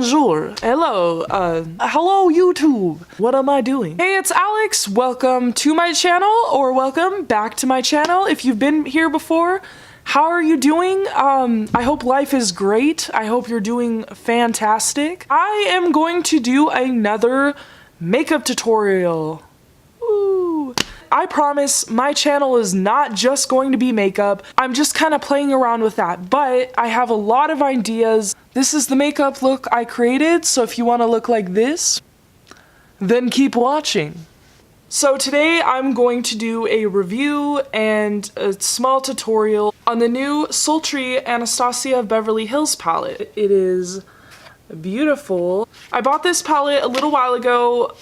bonjour, hello, hello YouTube. What am I doing? Hey, it's Alex. Welcome to my channel, or welcome back to my channel if you've been here before. How are you doing? I hope life is great. I hope you're doing fantastic. I am going to do another makeup tutorial. Ooh. I promise my channel is not just going to be makeup. I'm just kind of playing around with that, but I have a lot of ideas. This is the makeup look I created, so if you want to look like this, then keep watching. So today I'm going to do a review and a small tutorial on the new Sultry Anastasia of Beverly Hills palette. It is beautiful. I bought this palette a little while ago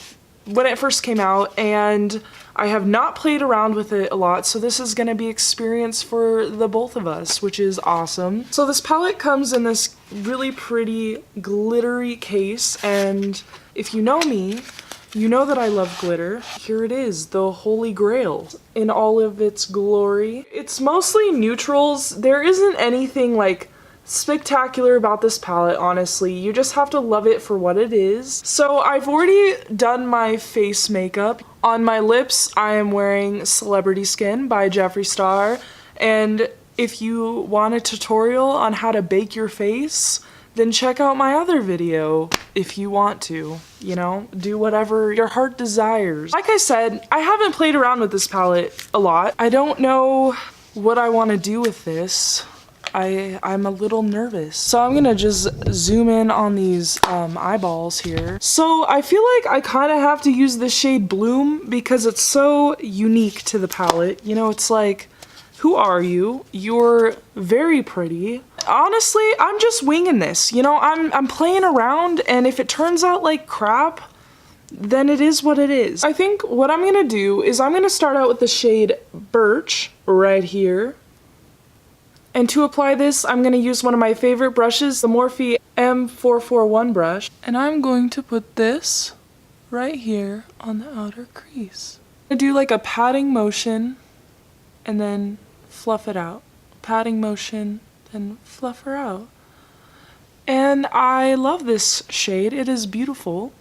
when it first came out, and I have not played around with it a lot, so this is going to be experience for the both of us, which is awesome. So this palette comes in this really pretty glittery case, and if you know me, you know that I love glitter. Here it is, the Holy Grail in all of its glory. It's mostly neutrals. There isn't anything like spectacular about this palette, honestly. You just have to love it for what it is. So I've already done my face makeup. On my lips, I am wearing Celebrity Skin by Jeffree Star. And if you want a tutorial on how to bake your face, then check out my other video if you want to. You know, do whatever your heart desires. Like I said, I haven't played around with this palette a lot. I don't know what I want to do with this. I'm a little nervous. So I'm gonna just zoom in on these eyeballs here. So I feel like I kind of have to use the shade Bloom because it's so unique to the palette. You know, it's like, who are you? You're very pretty. Honestly, I'm just winging this. You know, I'm playing around, and if it turns out like crap, then it is what it is. I think what I'm gonna do is I'm gonna start out with the shade Birch right here. And to apply this, I'm going to use one of my favorite brushes, the Morphe M441 brush. And I'm going to put this right here on the outer crease. I do like a patting motion and then fluff it out. Patting motion, then fluff her out. And I love this shade. It is beautiful.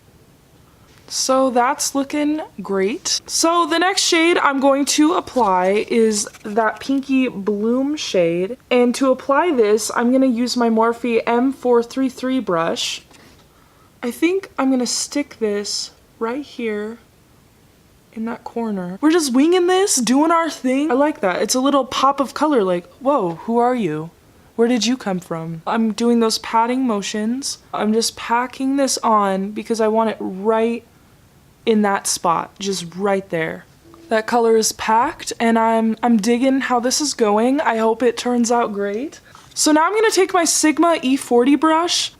So that's looking great. So the next shade I'm going to apply is that pinky Bloom shade. And to apply this, I'm going to use my Morphe M433 brush. I think I'm going to stick this right here in that corner. We're just winging this, doing our thing. I like that. It's a little pop of color, like, whoa, who are you? Where did you come from? I'm doing those patting motions. I'm just packing this on because I want it right in that spot, just right there. That color is packed, and I'm digging how this is going. I hope it turns out great. So now I'm gonna take my Sigma E40 brush.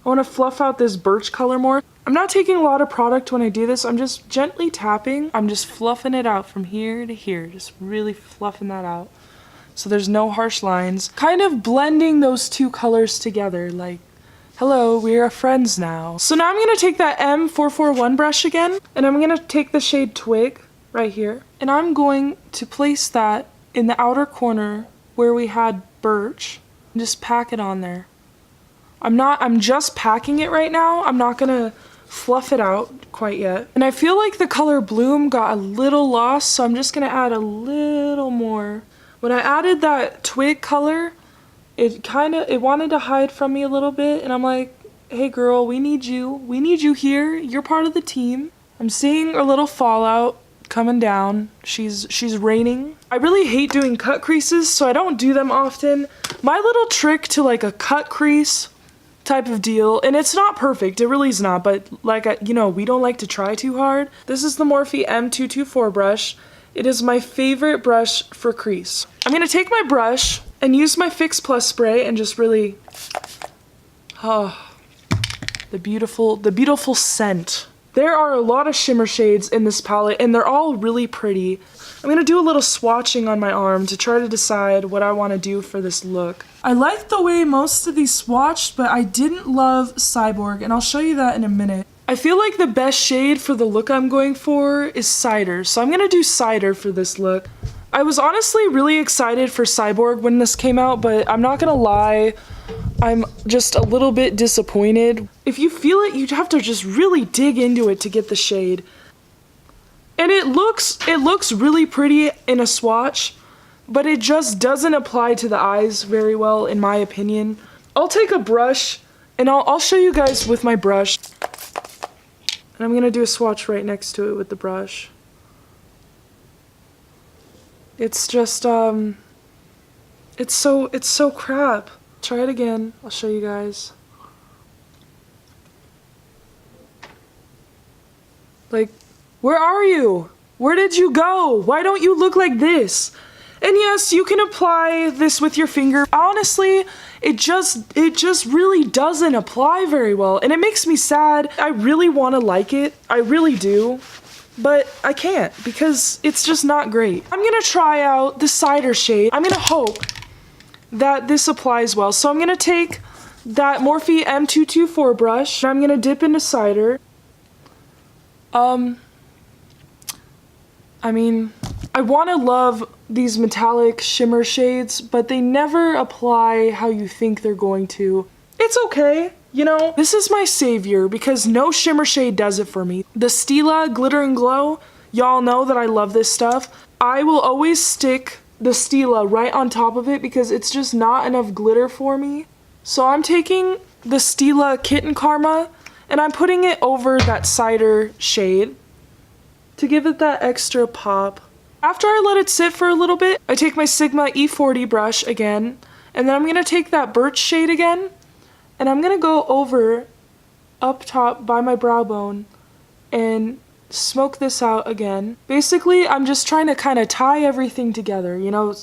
I wanna fluff out this birch color more. I'm not taking a lot of product when I do this. I'm just gently tapping. I'm just fluffing it out from here to here, just really fluffing that out. So there's no harsh lines. Kind of blending those two colors together, like, hello, we are friends now. So now I'm going to take that M441 brush again, and I'm going to take the shade Twig right here, and I'm going to place that in the outer corner where we had Birch, and just pack it on there. I'm just packing it right now. I'm not going to fluff it out quite yet. And I feel like the color Bloom got a little lost, so I'm just going to add a little more. When I added that Twig color, it wanted to hide from me a little bit, and I'm like, hey girl, we need you here, you're part of the team. I'm seeing a little fallout coming down. She's raining. I really hate doing cut creases, so I don't do them often. My little trick to like a cut crease type of deal, and it's not perfect, it really is not, but like, you know, we don't like to try too hard. This is the Morphe M224 brush. It is my favorite brush for crease. I'm gonna take my brush and use my Fix Plus spray and just really, the beautiful scent. There are a lot of shimmer shades in this palette, and they're all really pretty. I'm gonna do a little swatching on my arm to try to decide what I want to do for this look. I like the way most of these swatched, but I didn't love Cyborg, and I'll show you that in a minute. I feel like the best shade for the look I'm going for is Cider, so I'm gonna do Cider for this look. I was honestly really excited for Cyborg when this came out, but I'm not gonna lie, I'm just a little bit disappointed. If you feel it, you have to just really dig into it to get the shade. And it looks really pretty in a swatch, but it just doesn't apply to the eyes very well, in my opinion. I'll take a brush, and I'll show you guys with my brush. And I'm gonna do a swatch right next to it with the brush. It's just, it's so crap. Try it again. I'll show you guys. Like, where are you? Where did you go? Why don't you look like this? And yes, you can apply this with your finger. Honestly, it just really doesn't apply very well, and it makes me sad. I really want to like it. I really do. But I can't because it's just not great. I'm gonna try out the cider shade. I'm gonna hope that this applies well. So I'm gonna take that Morphe M224 brush, and I'm gonna dip into cider. I mean, I wanna love these metallic shimmer shades, but they never apply how you think they're going to. It's okay, you know? This is my savior because no shimmer shade does it for me. The Stila Glitter and Glow, y'all know that I love this stuff. I will always stick the Stila right on top of it because it's just not enough glitter for me. So I'm taking the Stila Kitten Karma and I'm putting it over that cider shade to give it that extra pop. After I let it sit for a little bit, I take my Sigma E40 brush again, and then I'm gonna take that birch shade again, and I'm gonna go over up top by my brow bone and smoke this out again. Basically, I'm just trying to kind of tie everything together, you know,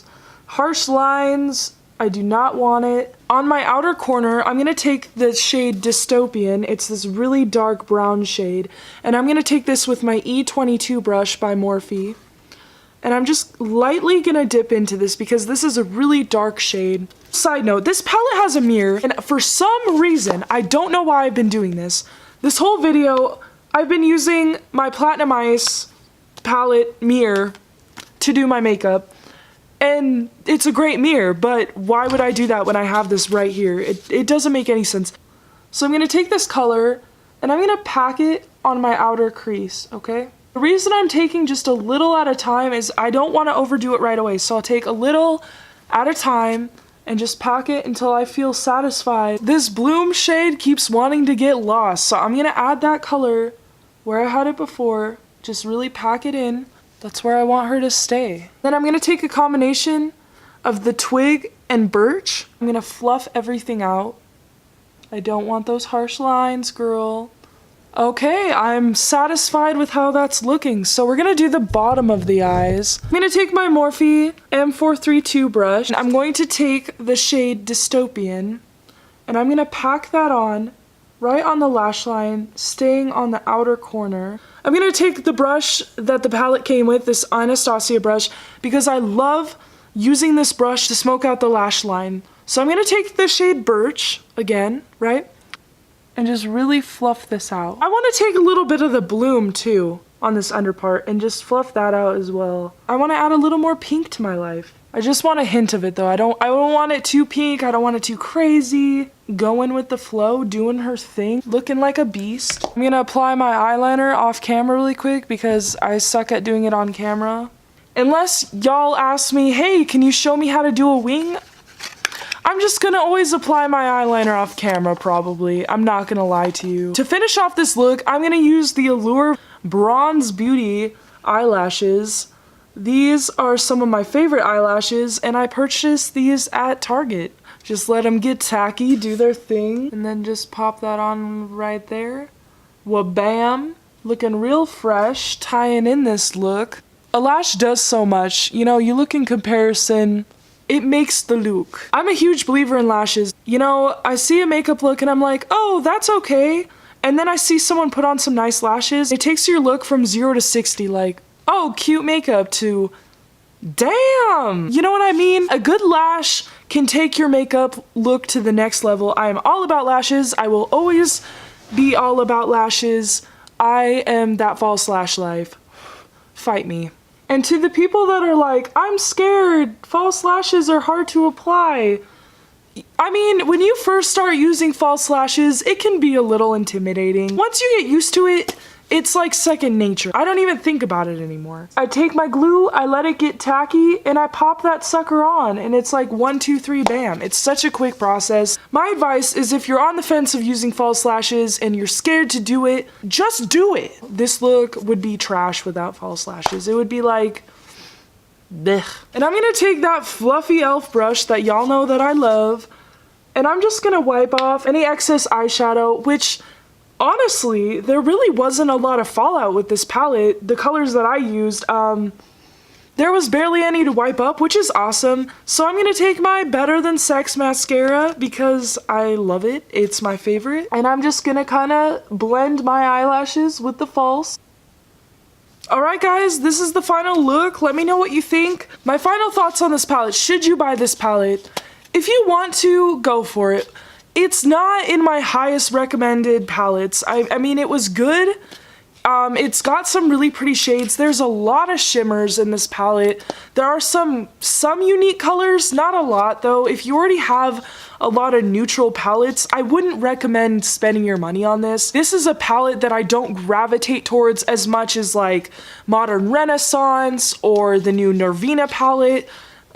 harsh lines, I do not want it. On my outer corner, I'm gonna take the shade Dystopian. It's this really dark brown shade, and I'm gonna take this with my E22 brush by Morphe. And I'm just lightly gonna dip into this because this is a really dark shade. Side note, this palette has a mirror, and for some reason, I don't know why I've been doing this. This whole video, I've been using my Platinum Ice palette mirror to do my makeup. And it's a great mirror, but why would I do that when I have this right here? It doesn't make any sense. So I'm gonna take this color, and I'm gonna pack it on my outer crease, okay? The reason I'm taking just a little at a time is I don't want to overdo it right away, so I'll take a little at a time and just pack it until I feel satisfied. This Bloom shade keeps wanting to get lost, so I'm gonna add that color where I had it before, just really pack it in. That's where I want her to stay. Then I'm gonna take a combination of the Twig and Birch. I'm gonna fluff everything out. I don't want those harsh lines, girl. Okay, I'm satisfied with how that's looking, so we're gonna do the bottom of the eyes. I'm gonna take my Morphe M432 brush, and I'm going to take the shade Dystopian, and I'm gonna pack that on right on the lash line, staying on the outer corner. I'm gonna take the brush that the palette came with, this Anastasia brush, because I love using this brush to smoke out the lash line. So I'm gonna take the shade Birch, again, right? And just really fluff this out. I want to take a little bit of the Bloom too on this underpart and just fluff that out as well. I want to add a little more pink to my life. I just want a hint of it though. I don't want it too pink. I don't want it too crazy. Going with the flow, doing her thing, looking like a beast. I'm gonna apply my eyeliner off camera really quick because I suck at doing it on camera. Unless y'all ask me, hey, can you show me how to do a wing? I'm just gonna always apply my eyeliner off camera, probably. I'm not gonna lie to you. To finish off this look, I'm gonna use the Allure Bronze Beauty eyelashes. These are some of my favorite eyelashes, and I purchased these at Target. Just let them get tacky, do their thing, and then just pop that on right there. Wabam! Looking real fresh, tying in this look. A lash does so much. You know, you look in comparison, it makes the look. I'm a huge believer in lashes. You know, I see a makeup look and I'm like, oh, that's okay. And then I see someone put on some nice lashes. It takes your look from 0 to 60, like, oh, cute makeup, to damn! You know what I mean? A good lash can take your makeup look to the next level. I am all about lashes. I will always be all about lashes. I am that false lash life. Fight me. And to the people that are like, I'm scared, false lashes are hard to apply. I mean, when you first start using false lashes, it can be a little intimidating. Once you get used to it, it's like second nature. I don't even think about it anymore. I take my glue, I let it get tacky, and I pop that sucker on, and it's like 1, 2, 3, bam. It's such a quick process. My advice is if you're on the fence of using false lashes and you're scared to do it, just do it. This look would be trash without false lashes. It would be like, blech. And I'm gonna take that fluffy elf brush that y'all know that I love, and I'm just gonna wipe off any excess eyeshadow, which honestly, there really wasn't a lot of fallout with this palette. The colors that I used, there was barely any to wipe up, which is awesome. So I'm gonna take my Better Than Sex mascara because I love it. It's my favorite. And I'm just gonna kinda blend my eyelashes with the false. Alright guys, this is the final look. Let me know what you think. My final thoughts on this palette. Should you buy this palette? If you want to, go for it. It's not in my highest recommended palettes. I mean, it was good. It's got some really pretty shades. There's a lot of shimmers in this palette. There are some unique colors, not a lot though. If you already have a lot of neutral palettes, I wouldn't recommend spending your money on this. This is a palette that I don't gravitate towards as much as like Modern Renaissance or the new Nervina palette.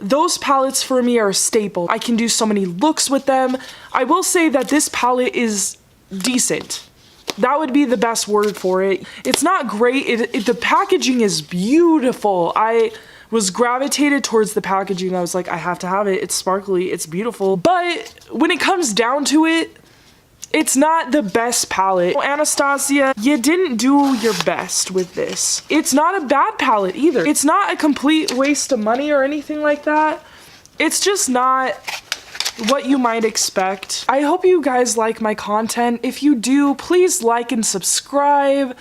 Those palettes for me are a staple. I can do so many looks with them. I will say that this palette is decent. That would be the best word for it. It's not great. The packaging is beautiful. I was gravitated towards the packaging. I was like, I have to have it. It's sparkly. It's beautiful. But when it comes down to it, it's not the best palette. Anastasia, you didn't do your best with this. It's not a bad palette either. It's not a complete waste of money or anything like that. It's just not what you might expect. I hope you guys like my content. If you do, please like and subscribe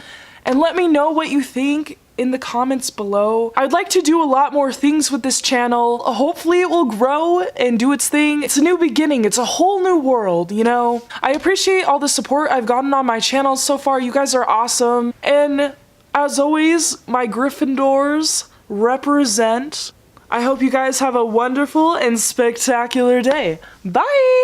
and let me know what you think in the comments below. I'd like to do a lot more things with this channel. Hopefully it will grow and do its thing. It's a new beginning. It's a whole new world, you know? I appreciate all the support I've gotten on my channel so far. You guys are awesome. And as always, my Gryffindors represent. I hope you guys have a wonderful and spectacular day. Bye!